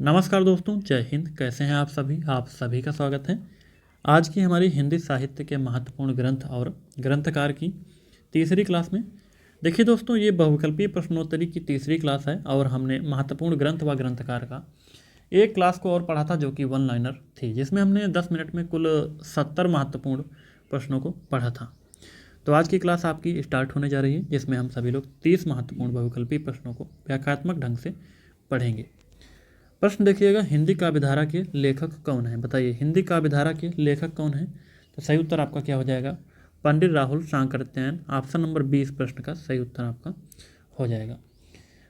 नमस्कार दोस्तों, जय हिंद। कैसे हैं आप सभी का स्वागत है आज की हमारी हिंदी साहित्य के महत्वपूर्ण ग्रंथ और ग्रंथकार की तीसरी क्लास में। देखिए दोस्तों, ये बहुविकल्पीय प्रश्नोत्तरी की तीसरी क्लास है और हमने महत्वपूर्ण ग्रंथ व ग्रंथकार का एक क्लास को और पढ़ा था जो कि वन लाइनर थी, जिसमें हमने 10 मिनट में कुल 70 महत्वपूर्ण प्रश्नों को पढ़ा था। तो आज की क्लास आपकी स्टार्ट होने जा रही है, जिसमें हम सभी लोग 30 महत्वपूर्ण बहुविकल्पीय प्रश्नों को व्याख्यात्मक ढंग से पढ़ेंगे। प्रश्न देखिएगा, हिंदी काव्यधारा के लेखक कौन है? बताइए, हिंदी काव्यधारा के लेखक कौन है? तो सही उत्तर आपका क्या हो जाएगा? पंडित राहुल सांकृत्यायन। ऑप्शन नंबर 20 प्रश्न का सही उत्तर आपका हो जाएगा।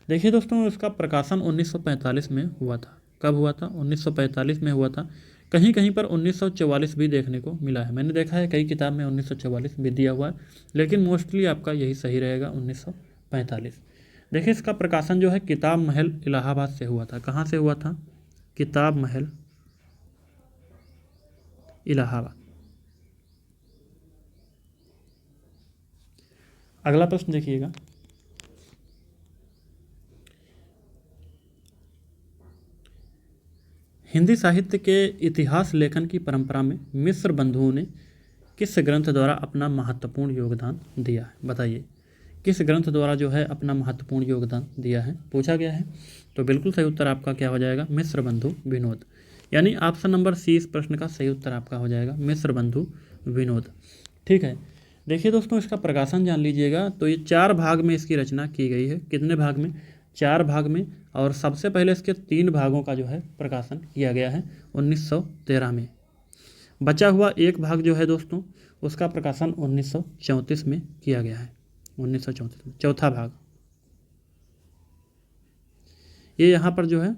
देखिए दोस्तों, इसका प्रकाशन 1945 में हुआ था। कब हुआ था? 1945 में हुआ था। कहीं कहीं पर 1944 भी देखने को मिला है। मैंने देखा है कई किताब में 1944 भी दिया हुआ है, लेकिन मोस्टली आपका यही सही रहेगा, 1945। देखिए, इसका प्रकाशन जो है किताब महल इलाहाबाद से हुआ था। कहाँ से हुआ था? किताब महल इलाहाबाद। अगला प्रश्न देखिएगा, हिंदी साहित्य के इतिहास लेखन की परंपरा में मिस्र बंधुओं ने किस ग्रंथ द्वारा अपना महत्वपूर्ण योगदान दिया है? बताइए, किस ग्रंथ द्वारा जो है अपना महत्वपूर्ण योगदान दिया है, पूछा गया है। तो बिल्कुल सही उत्तर आपका क्या हो जाएगा? मिस्र बंधु विनोद। यानी ऑप्शन नंबर सी इस प्रश्न का सही उत्तर आपका हो जाएगा, मिस्र बंधु विनोद। ठीक है। देखिए दोस्तों, इसका प्रकाशन जान लीजिएगा। तो ये 4 भाग में इसकी रचना की गई है। कितने भाग में? 4 भाग में। और सबसे पहले इसके 3 भागों का जो है प्रकाशन किया गया है 1913 में। बचा हुआ एक भाग जो है दोस्तों, उसका प्रकाशन 1934 में किया गया है। 1934 में चौथा भाग। ये यहाँ पर जो है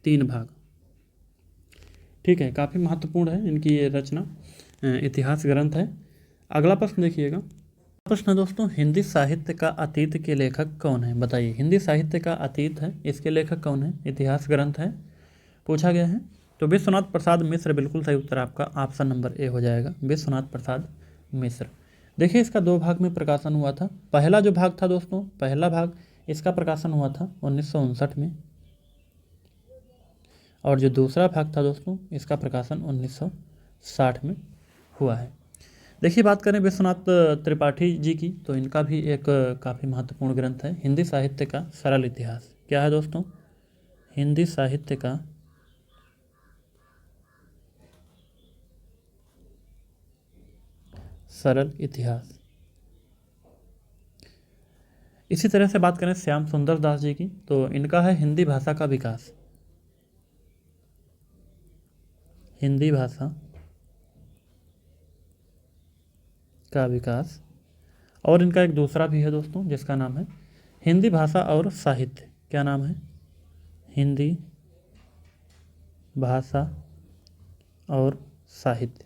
3 भाग। ठीक है, काफ़ी महत्वपूर्ण है इनकी ये रचना, इतिहास ग्रंथ है। अगला प्रश्न देखिएगा। प्रश्न है दोस्तों, हिंदी साहित्य का अतीत के लेखक कौन है? बताइए, हिंदी साहित्य का अतीत है, इसके लेखक कौन है? इतिहास ग्रंथ है, पूछा गया है। तो विश्वनाथ प्रसाद मिश्र बिल्कुल सही उत्तर आपका ऑप्शन नंबर ए हो जाएगा, विश्वनाथ प्रसाद मिश्र। देखिए, इसका 2 भाग में प्रकाशन हुआ था। पहला जो भाग था दोस्तों, पहला भाग इसका प्रकाशन हुआ था 1959 में, और जो दूसरा भाग था दोस्तों, इसका प्रकाशन 1960 में हुआ है। देखिए, बात करें विश्वनाथ त्रिपाठी जी की, तो इनका भी एक काफ़ी महत्वपूर्ण ग्रंथ है, हिंदी साहित्य का सरल इतिहास। क्या है दोस्तों? हिंदी साहित्य का सरल इतिहास। इसी तरह से बात करें श्याम सुंदर दास जी की, तो इनका है हिंदी भाषा का विकास। हिंदी भाषा का विकास। और इनका एक दूसरा भी है दोस्तों, जिसका नाम है हिंदी भाषा और साहित्य। क्या नाम है? हिंदी भाषा और साहित्य।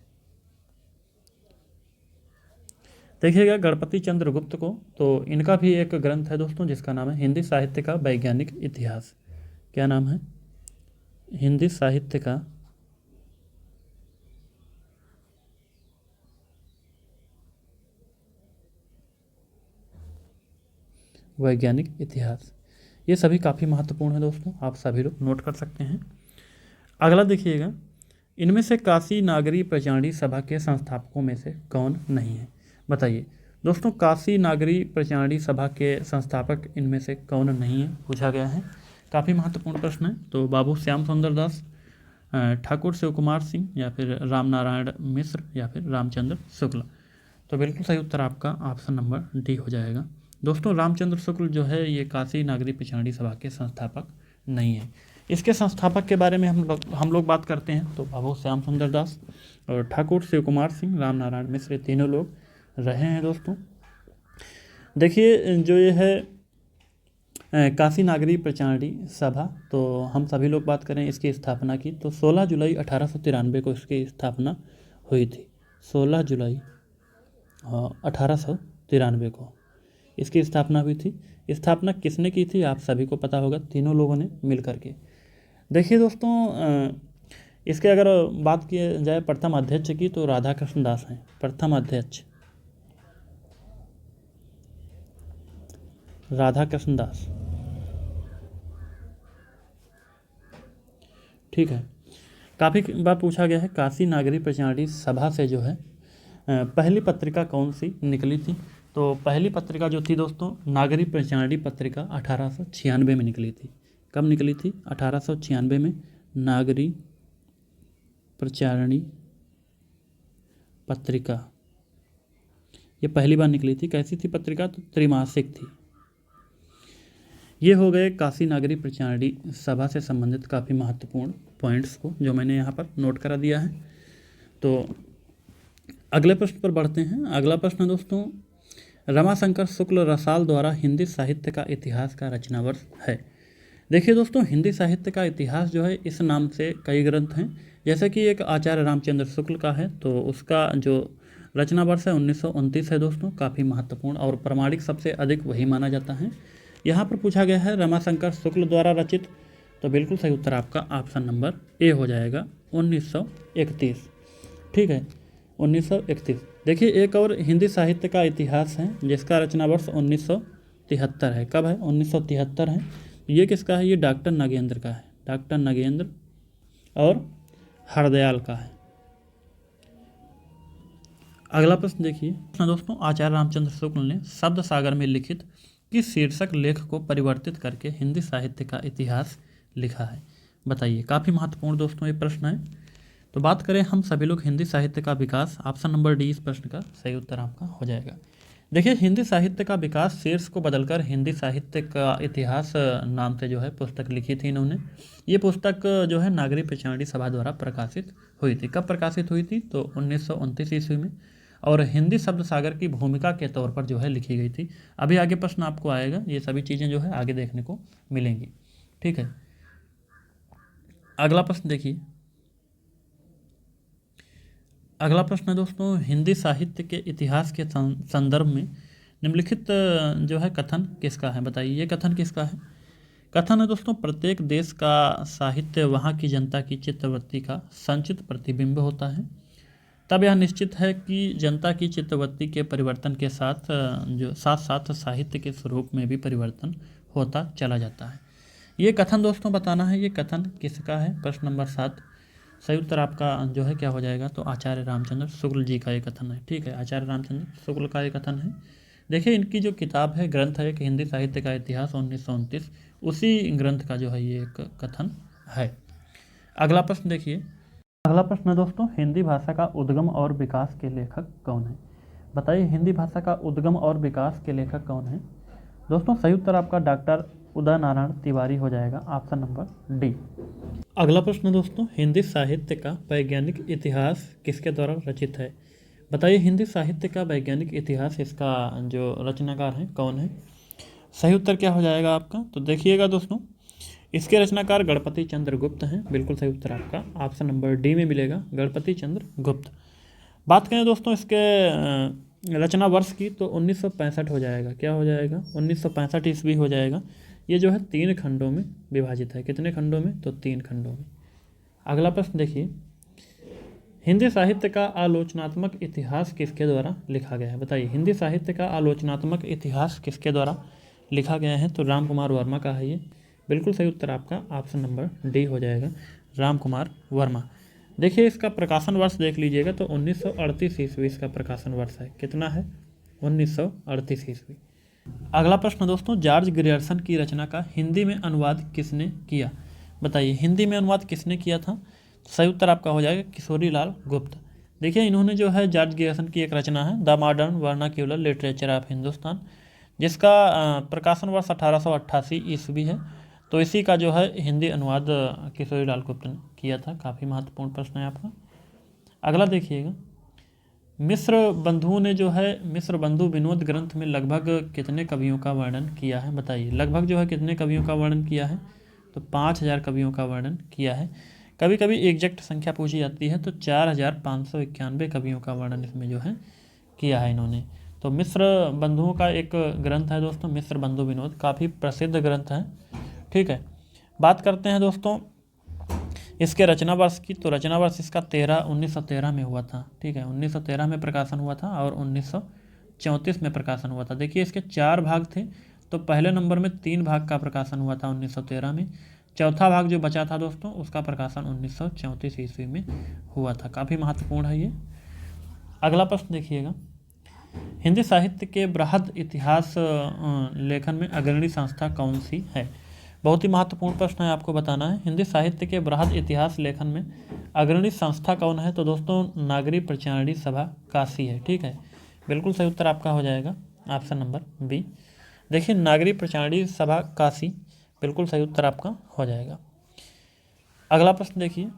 देखिएगा गणपति चंद्र गुप्त को, तो इनका भी एक ग्रंथ है दोस्तों, जिसका नाम है हिंदी साहित्य का वैज्ञानिक इतिहास। क्या नाम है? हिंदी साहित्य का वैज्ञानिक इतिहास। ये सभी काफ़ी महत्वपूर्ण है दोस्तों, आप सभी लोग नोट कर सकते हैं। अगला देखिएगा, इनमें से काशी नागरी प्रचारणी सभा के संस्थापकों में से कौन नहीं है? बताइए दोस्तों, काशी नागरी प्रचारणी सभा के संस्थापक इनमें से कौन नहीं है, पूछा गया है। काफ़ी महत्वपूर्ण प्रश्न है। तो बाबू श्याम सुंदर दास, ठाकुर शिव कुमार सिंह, या फिर राम नारायण मिश्र, या फिर रामचंद्र शुक्ल। तो बिल्कुल सही उत्तर आपका ऑप्शन नंबर डी हो जाएगा। दोस्तों, रामचंद्र शुक्ल जो है ये काशी नागरी प्रचारणी सभा के संस्थापक नहीं है। इसके संस्थापक के बारे में हम लोग बात करते हैं, तो बाबू श्याम सुंदर दास और ठाकुर शिव कुमार सिंह, राम नारायण मिश्र, तीनों लोग रहे हैं दोस्तों। देखिए, जो ये है काशी नागरी प्रचारणी सभा, तो हम सभी लोग बात करें इसकी स्थापना की, तो 16 जुलाई 1893 को इसकी स्थापना हुई थी। 16 जुलाई 1893 को इसकी स्थापना हुई थी। स्थापना किसने की थी? आप सभी को पता होगा, तीनों लोगों ने मिल करके। देखिए दोस्तों, इसके अगर बात की जाए प्रथम अध्यक्ष की, तो राधा कृष्ण दास हैं प्रथम अध्यक्ष, राधा कृष्ण दास। ठीक है। काफ़ी बार पूछा गया है काशी नागरी प्रचारणी सभा से जो है पहली पत्रिका कौन सी निकली थी। तो पहली पत्रिका जो थी दोस्तों नागरी प्रचारणी पत्रिका 1896 में निकली थी। कब निकली थी? 1896 में नागरी प्रचारणी पत्रिका ये पहली बार निकली थी। कैसी थी पत्रिका? तो त्रैमासिक थी। ये हो गए काशी नागरी प्रचारणी सभा से संबंधित काफ़ी महत्वपूर्ण पॉइंट्स को जो मैंने यहाँ पर नोट करा दिया है। तो अगले प्रश्न पर बढ़ते हैं। अगला प्रश्न दोस्तों रमाशंकर शुक्ल रसाल द्वारा हिंदी साहित्य का इतिहास का रचना वर्ष है। देखिए दोस्तों हिंदी साहित्य का इतिहास जो है इस नाम से कई ग्रंथ हैं। जैसे कि एक आचार्य रामचंद्र शुक्ल का है तो उसका जो रचना वर्ष है 1929 है दोस्तों। काफ़ी महत्वपूर्ण और प्रमाणिक सबसे अधिक वही माना जाता है। यहाँ पर पूछा गया है रमाशंकर शुक्ल द्वारा रचित, तो बिल्कुल सही उत्तर आपका ऑप्शन नंबर ए हो जाएगा 1931। ठीक है 1931। देखिए एक और हिंदी साहित्य का इतिहास है जिसका रचना वर्ष 1973 है। कब है? 1973 है। ये किसका है? ये डॉक्टर नागेंद्र का है। डॉक्टर नागेंद्र और हरदयाल का है। अगला प्रश्न देखिए दोस्तों आचार्य रामचंद्र शुक्ल ने शब्द सागर में लिखित किस शीर्षक लेख को परिवर्तित करके हिंदी साहित्य का इतिहास लिखा है? बताइए। काफ़ी महत्वपूर्ण दोस्तों ये प्रश्न है। तो बात करें हम सभी लोग हिंदी साहित्य का विकास, ऑप्शन नंबर डी इस प्रश्न का सही उत्तर आपका हो जाएगा। देखिए हिंदी साहित्य का विकास शीर्ष को बदलकर हिंदी साहित्य का इतिहास नाम से जो है पुस्तक लिखी थी इन्होंने। ये पुस्तक जो है नागरी प्रचारणी सभा द्वारा प्रकाशित हुई थी। कब प्रकाशित हुई थी? तो 1929 ईस्वी में। और हिंदी शब्द सागर की भूमिका के तौर पर जो है लिखी गई थी। अभी आगे प्रश्न आपको आएगा, ये सभी चीज़ें जो है आगे देखने को मिलेंगी। ठीक है अगला प्रश्न देखिए। अगला प्रश्न है दोस्तों हिंदी साहित्य के इतिहास के संदर्भ में निम्नलिखित जो है कथन किसका है? बताइए ये कथन किसका है? कथन है दोस्तों प्रत्येक देश का साहित्य वहाँ की जनता की चित्तवृत्ति का संचित प्रतिबिंब होता है। तब यह निश्चित है कि जनता की चित्तवृत्ति के परिवर्तन के साथ साथ साहित्य के स्वरूप में भी परिवर्तन होता चला जाता है। ये कथन दोस्तों बताना है ये कथन किसका है? प्रश्न नंबर 7 सही उत्तर आपका जो है क्या हो जाएगा? तो आचार्य रामचंद्र शुक्ल जी का ये कथन है। ठीक है आचार्य रामचंद्र शुक्ल का ये कथन है। देखिए इनकी जो किताब है ग्रंथ है कि हिंदी साहित्य का इतिहास 1929 उसी ग्रंथ का जो है ये एक कथन है। अगला प्रश्न देखिए। अगला प्रश्न है दोस्तों हिंदी भाषा का उद्गम और विकास के लेखक कौन है? बताइए हिंदी भाषा का उद्गम और विकास के लेखक कौन है? दोस्तों सही उत्तर आपका डॉक्टर उदय नारायण तिवारी हो जाएगा, ऑप्शन नंबर डी। अगला प्रश्न दोस्तों हिंदी साहित्य का वैज्ञानिक इतिहास किसके द्वारा रचित है? बताइए हिंदी साहित्य का वैज्ञानिक इतिहास इसका जो रचनाकार है कौन है? सही उत्तर क्या हो जाएगा आपका? तो देखिएगा दोस्तों इसके रचनाकार गणपति चंद्र गुप्त हैं। बिल्कुल सही उत्तर आपका ऑप्शन नंबर डी में मिलेगा, गणपति चंद्र गुप्त। बात करें दोस्तों इसके रचना वर्ष की तो 1965 हो जाएगा। क्या हो जाएगा? 1965 ईस्वी हो जाएगा। ये जो है 3 खंडों में विभाजित है। कितने खंडों में? तो 3 खंडों में। अगला प्रश्न देखिए हिंदी साहित्य का आलोचनात्मक इतिहास किसके द्वारा लिखा गया है? बताइए हिंदी साहित्य का आलोचनात्मक इतिहास किसके द्वारा लिखा गया है? तो राम कुमार वर्मा का है ये। बिल्कुल सही उत्तर आपका ऑप्शन नंबर डी हो जाएगा, राम कुमार वर्मा। देखिए इसका प्रकाशन वर्ष देख लीजिएगा तो 1938 ईस्वी इसका प्रकाशन वर्ष है। कितना है? 1938 ईस्वी। अगला प्रश्न दोस्तों जॉर्ज ग्रियर्सन की रचना का हिंदी में अनुवाद किसने किया? बताइए हिंदी में अनुवाद किसने किया था? सही उत्तर आपका हो जाएगा किशोरी लाल गुप्त। देखिए इन्होंने जो है जॉर्ज ग्रियर्सन की एक रचना है the modern vernacular literature of Hindustan, जिसका प्रकाशन वर्ष 1888 ईस्वी है। तो इसी का जो है हिंदी अनुवाद किशोरी लाल गुप्त ने किया था। काफ़ी महत्वपूर्ण प्रश्न है आपका। अगला देखिएगा मिश्र बंधुओं ने जो है मिश्र बंधु विनोद ग्रंथ में लगभग कितने कवियों का वर्णन किया है? बताइए लगभग जो है कितने कवियों का वर्णन किया है? तो 5000 कवियों का वर्णन किया है। कभी कभी एग्जैक्ट संख्या पूछी जाती है तो 4591 कवियों का वर्णन इसमें जो है किया है इन्होंने। तो मिश्र बंधुओं का एक ग्रंथ है दोस्तों मिश्र बंधु विनोद, काफ़ी प्रसिद्ध ग्रंथ है। ठीक है बात करते हैं दोस्तों इसके रचना वर्ष की। तो रचना वर्ष इसका 1913 में हुआ था। ठीक है 1913 में प्रकाशन हुआ था और 1934 में प्रकाशन हुआ था। देखिए इसके 4 भाग थे। तो पहले नंबर में 3 भाग का प्रकाशन हुआ था 1913 में, चौथा भाग जो बचा था दोस्तों उसका प्रकाशन 1934 ईस्वी में हुआ था। काफ़ी महत्वपूर्ण है ये। अगला प्रश्न देखिएगा, हिंदी साहित्य के बृहद इतिहास लेखन में अग्रणी संस्था कौन सी है? बहुत ही महत्वपूर्ण प्रश्न है, आपको बताना है। हिंदी साहित्य के बृहद इतिहास लेखन में अग्रणी संस्था कौन है? तो दोस्तों नागरी प्रचारणी सभा काशी है। ठीक है, बिल्कुल सही उत्तर आपका हो जाएगा ऑप्शन नंबर बी। देखिए नागरी प्रचारणी सभा काशी, बिल्कुल सही उत्तर आपका हो जाएगा। अगला प्रश्न देखिए,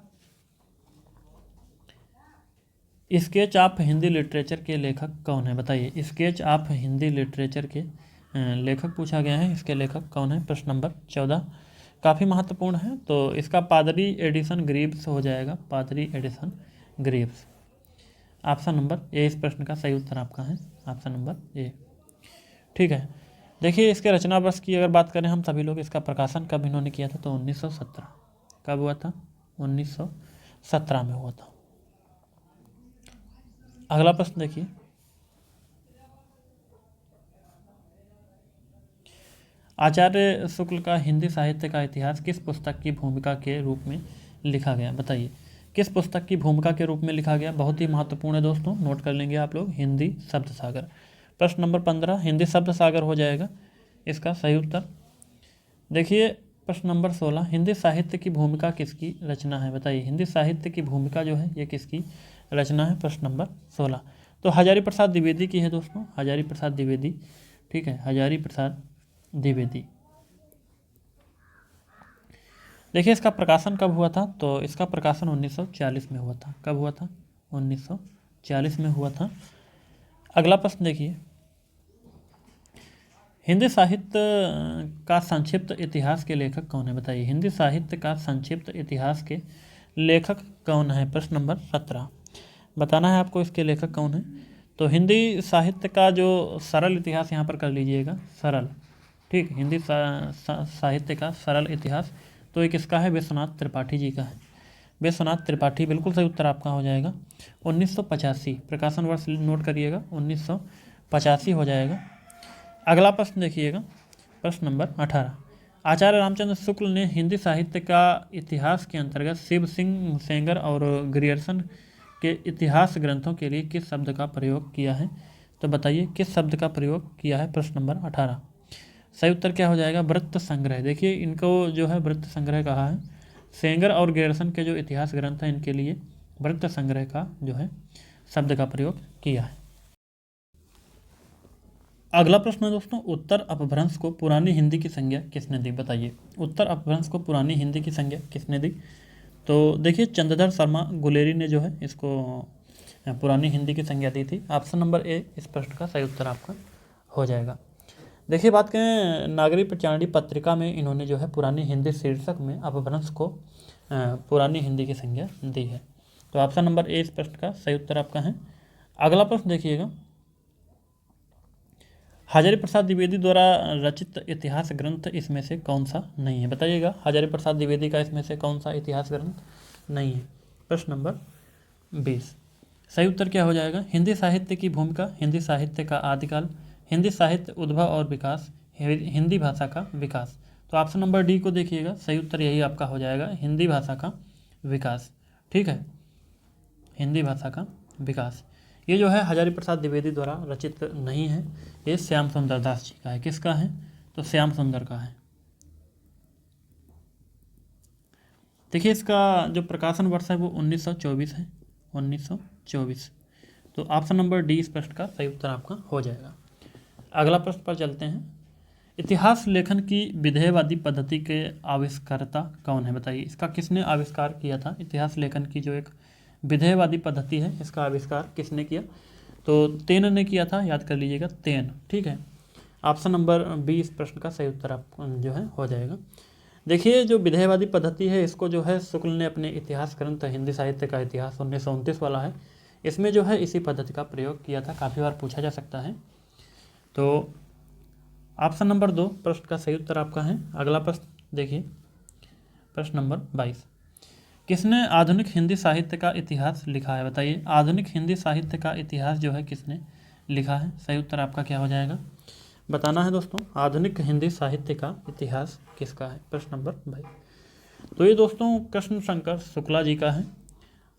स्केच ऑफ हिंदी लिटरेचर के लेखक कौन है? बताइए, स्केच ऑफ हिंदी लिटरेचर के लेखक पूछा गया है, इसके लेखक कौन है? प्रश्न नंबर 14, काफ़ी महत्वपूर्ण है। तो इसका पादरी एडिसन ग्रीव्स हो जाएगा, पादरी Edison Greaves. Option number A इस प्रश्न का सही उत्तर आपका है, ऑप्शन नंबर ए। ठीक है, देखिए इसके रचना वर्ष की अगर बात करें हम सभी लोग, इसका प्रकाशन कब इन्होंने किया था? तो 1917। कब हुआ था? 1917 में हुआ था। अगला प्रश्न देखिए, आचार्य शुक्ल का हिंदी साहित्य का इतिहास किस पुस्तक की भूमिका के रूप में लिखा गया? बताइए, किस पुस्तक की भूमिका के रूप में लिखा गया? बहुत ही महत्वपूर्ण है दोस्तों, नोट कर लेंगे आप लोग, हिंदी शब्द सागर। प्रश्न नंबर 15 हिंदी शब्द सागर हो जाएगा इसका सही उत्तर। देखिए प्रश्न नंबर 16, हिंदी साहित्य की भूमिका किसकी रचना है? बताइए, हिंदी साहित्य की भूमिका जो है ये किसकी रचना है? प्रश्न नंबर 16 तो हजारी प्रसाद द्विवेदी की है दोस्तों, हजारी प्रसाद द्विवेदी। ठीक है, हजारी प्रसाद द्विवेदी। देखिए इसका प्रकाशन कब हुआ था? तो इसका प्रकाशन 1940 में हुआ था। कब हुआ था? 1940 में हुआ था। अगला प्रश्न देखिए, हिंदी साहित्य का संक्षिप्त इतिहास के लेखक कौन है? बताइए, हिंदी साहित्य का संक्षिप्त इतिहास के लेखक कौन है? प्रश्न नंबर 17 बताना है आपको, इसके लेखक कौन है। तो हिंदी साहित्य का जो सरल इतिहास यहाँ पर कर लीजिएगा, सरल। ठीक, हिंदी साहित्य का सरल इतिहास तो एक इसका है, विश्वनाथ त्रिपाठी जी का है, विश्वनाथ त्रिपाठी, बिल्कुल सही उत्तर आपका हो जाएगा। 1985 प्रकाशन वर्ष नोट करिएगा, 1985 हो जाएगा। अगला प्रश्न देखिएगा, प्रश्न नंबर 18, आचार्य रामचंद्र शुक्ल ने हिंदी साहित्य का इतिहास के अंतर्गत शिव सिंह सेंगर और ग्रियर्सन के इतिहास ग्रंथों के लिए किस शब्द का प्रयोग किया है? तो बताइए किस शब्द का प्रयोग किया है? प्रश्न नंबर 18 सही उत्तर क्या हो जाएगा? वृत्त संग्रह। देखिए इनको जो है वृत्त संग्रह कहा है। सेंगर और ग्रियर्सन के जो इतिहास ग्रंथ हैं इनके लिए वृत्त संग्रह का जो है शब्द का प्रयोग किया है। अगला प्रश्न है दोस्तों, उत्तर अपभ्रंश को पुरानी हिंदी की संज्ञा किसने दी? बताइए, उत्तर अपभ्रंश को पुरानी हिंदी की संज्ञा किसने दी? तो देखिए चंद्रधर शर्मा गुलेरी ने जो है इसको पुरानी हिंदी की संज्ञा दी थी। ऑप्शन नंबर ए इस प्रश्न का सही उत्तर आपका हो जाएगा। देखिए बात करें नागरी प्रचारणी पत्रिका में इन्होंने जो है पुरानी हिंदी शीर्षक में अपभ्रंश को पुरानी हिंदी की संज्ञा दी है। तो ऑप्शन नंबर ए इस प्रश्न का सही उत्तर आपका है। अगला प्रश्न देखिएगा, हजारी प्रसाद द्विवेदी द्वारा रचित इतिहास ग्रंथ इसमें से कौन सा नहीं है? बताइएगा, हजारी प्रसाद द्विवेदी का इसमें से कौन सा इतिहास ग्रंथ नहीं है? प्रश्न नंबर 20 सही उत्तर क्या हो जाएगा? हिंदी साहित्य की भूमिका, हिंदी साहित्य का आदिकाल, हिंदी साहित्य उद्भव और विकास, हिंदी भाषा का विकास। तो ऑप्शन नंबर डी को देखिएगा, सही उत्तर यही आपका हो जाएगा, हिंदी भाषा का विकास। ठीक है, हिंदी भाषा का विकास। ये जो है हजारी प्रसाद द्विवेदी द्वारा रचित नहीं है, ये श्याम सुंदर दास जी का है। किसका है? तो श्याम सुंदर का है। देखिए इसका जो प्रकाशन वर्ष है वो 1924 है, 1924। तो ऑप्शन नंबर डी इस प्रश्न का सही उत्तर आपका हो जाएगा। अगला प्रश्न पर चलते हैं, इतिहास लेखन की विधेयवादी पद्धति के आविष्कर्ता कौन है? बताइए, इसका किसने आविष्कार किया था? इतिहास लेखन की जो एक विधेयवादी पद्धति है इसका आविष्कार किसने किया? तो तेन ने किया था, याद कर लीजिएगा, तेन। ठीक है, ऑप्शन नंबर बी इस प्रश्न का सही उत्तर आप जो है हो जाएगा। देखिए जो विधेयवादी पद्धति है इसको जो है शुक्ल ने अपने इतिहास ग्रंथ हिंदी साहित्य का इतिहास 1929 वाला है, इसमें जो है इसी पद्धति का प्रयोग किया था, काफ़ी बार पूछा जा सकता है। तो ऑप्शन नंबर 2 प्रश्न का सही उत्तर आपका है। अगला प्रश्न देखिए, प्रश्न नंबर 22, किसने आधुनिक हिंदी साहित्य का इतिहास लिखा है? बताइए, आधुनिक हिंदी साहित्य का इतिहास जो है किसने लिखा है? सही उत्तर आपका क्या हो जाएगा? बताना है दोस्तों, आधुनिक हिंदी साहित्य का इतिहास किसका है? प्रश्न नंबर 22। तो ये दोस्तों कृष्ण शंकर शुक्ला जी का है।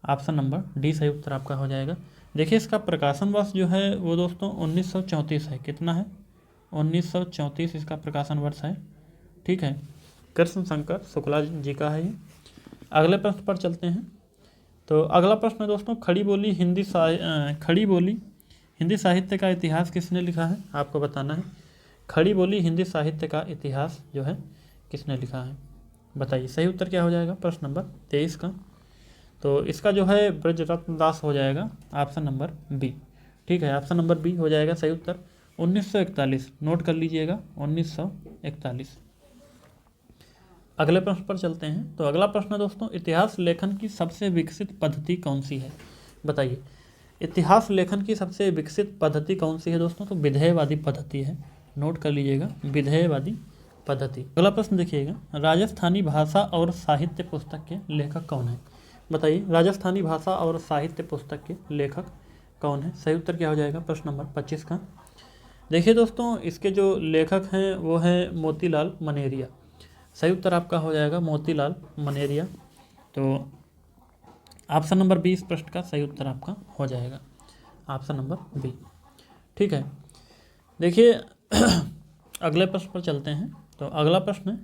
ऑप्शन नंबर डी सही उत्तर आपका हो जाएगा। देखिए इसका प्रकाशन वर्ष जो है वो दोस्तों 1934 है। कितना है? 1934 इसका प्रकाशन वर्ष है। ठीक है, कृष्ण शंकर शुक्ला जी का है ये। अगले प्रश्न पर चलते हैं। तो अगला प्रश्न है दोस्तों, खड़ी बोली हिंदी साहित्य का इतिहास किसने लिखा है? आपको बताना है खड़ी बोली हिंदी साहित्य का इतिहास जो है किसने लिखा है, बताइए। सही उत्तर क्या हो जाएगा प्रश्न नंबर 23 का? तो इसका जो है ब्रजरत्न दास हो जाएगा, ऑप्शन नंबर बी। ठीक है, ऑप्शन नंबर बी हो जाएगा सही उत्तर। 1941 नोट कर लीजिएगा, 1941। अगले प्रश्न पर चलते हैं। तो अगला प्रश्न है दोस्तों, इतिहास लेखन की सबसे विकसित पद्धति कौन सी है, बताइए। इतिहास लेखन की सबसे विकसित पद्धति कौन सी है दोस्तों? तो विधेयवादी पद्धति है, नोट कर लीजिएगा, विधेयवादी पद्धति। अगला प्रश्न देखिएगा, राजस्थानी भाषा और साहित्य पुस्तक के लेखक कौन है, बताइए। राजस्थानी भाषा और साहित्य पुस्तक के लेखक कौन है? सही उत्तर क्या हो जाएगा प्रश्न नंबर 25 का? देखिए दोस्तों, इसके जो लेखक हैं वो है मोतीलाल मनेरिया। सही उत्तर आपका हो जाएगा मोतीलाल मनेरिया। तो ऑप्शन नंबर बी इस प्रश्न का सही उत्तर आपका हो जाएगा, ऑप्शन नंबर बी। ठीक है, देखिए अगले प्रश्न पर चलते हैं। तो अगला प्रश्न है,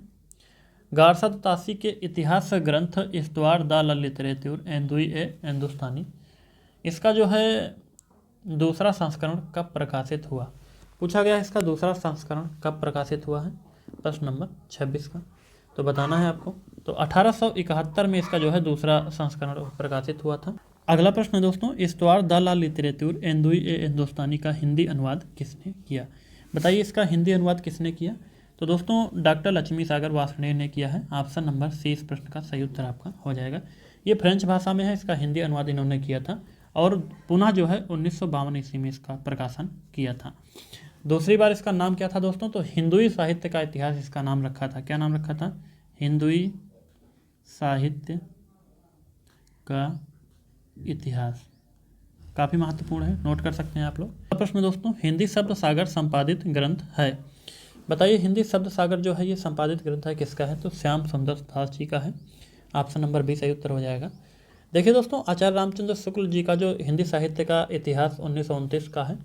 गारसा तासी के इतिहास ग्रंथ इस्तवार द लिटरेचर एंदुई ए हिंदुस्तानी, इसका जो है दूसरा संस्करण कब प्रकाशित हुआ? पूछा गया इसका दूसरा संस्करण कब प्रकाशित हुआ है, प्रश्न नंबर 26 का। तो बताना है आपको। तो 1871 में इसका जो है दूसरा संस्करण प्रकाशित हुआ था। अगला प्रश्न है दोस्तों, इस्तवार द लिटरेचर एंदुई ए हिंदुस्तानी का हिंदी अनुवाद किसने किया, बताइए। इसका हिंदी अनुवाद किसने किया? तो दोस्तों डॉक्टर लक्ष्मी सागर वार्ष्णेय ने किया है, ऑप्शन नंबर सी इस प्रश्न का सही उत्तर आपका हो जाएगा। ये फ्रेंच भाषा में है, इसका हिंदी अनुवाद इन्होंने किया था और पुनः जो है 1952 ईस्वी में इसका प्रकाशन किया था। दूसरी बार इसका नाम क्या था दोस्तों? तो हिंदुई साहित्य का इतिहास इसका नाम रखा था। क्या नाम रखा था? हिंदुई साहित्य का इतिहास, काफ़ी महत्वपूर्ण है, नोट कर सकते हैं आप लोग। प्रश्न दोस्तों, हिंदी शब्द सागर संपादित ग्रंथ है, बताइए। हिंदी शब्द सागर जो है ये संपादित ग्रंथ है किसका है? तो श्याम सुंदर दास जी का है, ऑप्शन नंबर बी सही उत्तर हो जाएगा। देखिए दोस्तों, आचार्य रामचंद्र शुक्ल जी का जो हिंदी साहित्य का इतिहास 1929 का है,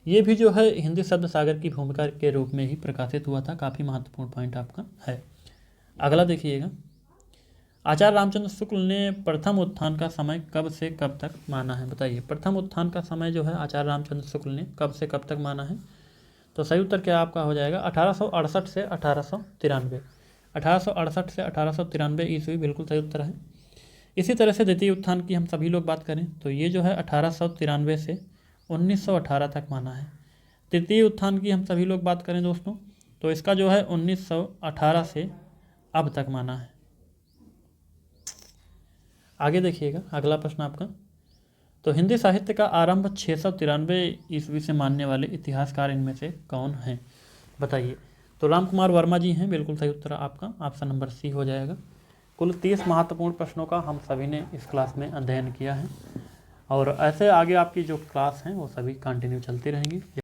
ये भी जो है हिंदी शब्द सागर की भूमिका के रूप में ही प्रकाशित हुआ था। काफ़ी महत्वपूर्ण पॉइंट आपका है। अगला देखिएगा, आचार्य रामचंद्र शुक्ल ने प्रथम उत्थान का समय कब से कब तक माना है, बताइए। प्रथम उत्थान का समय जो है आचार्य रामचंद्र शुक्ल ने कब से कब तक माना है? तो सही उत्तर क्या आपका हो जाएगा? 1868 से 1893। 1868 से 1893 ईस्वी बिल्कुल सही उत्तर है। इसी तरह से द्वितीय उत्थान की हम सभी लोग बात करें तो ये जो है 1893 से 1918 तक माना है। तृतीय उत्थान की हम सभी लोग बात करें दोस्तों तो इसका जो है 1918 से अब तक माना है। आगे देखिएगा अगला प्रश्न आपका, तो हिंदी साहित्य का आरंभ 693 ईस्वी से मानने वाले इतिहासकार इनमें से कौन हैं, बताइए। तो राम कुमार वर्मा जी हैं, बिल्कुल सही उत्तर आपका ऑप्शन नंबर सी हो जाएगा। कुल 30 महत्वपूर्ण प्रश्नों का हम सभी ने इस क्लास में अध्ययन किया है और ऐसे आगे आपकी जो क्लास हैं वो सभी कंटिन्यू चलती रहेंगी।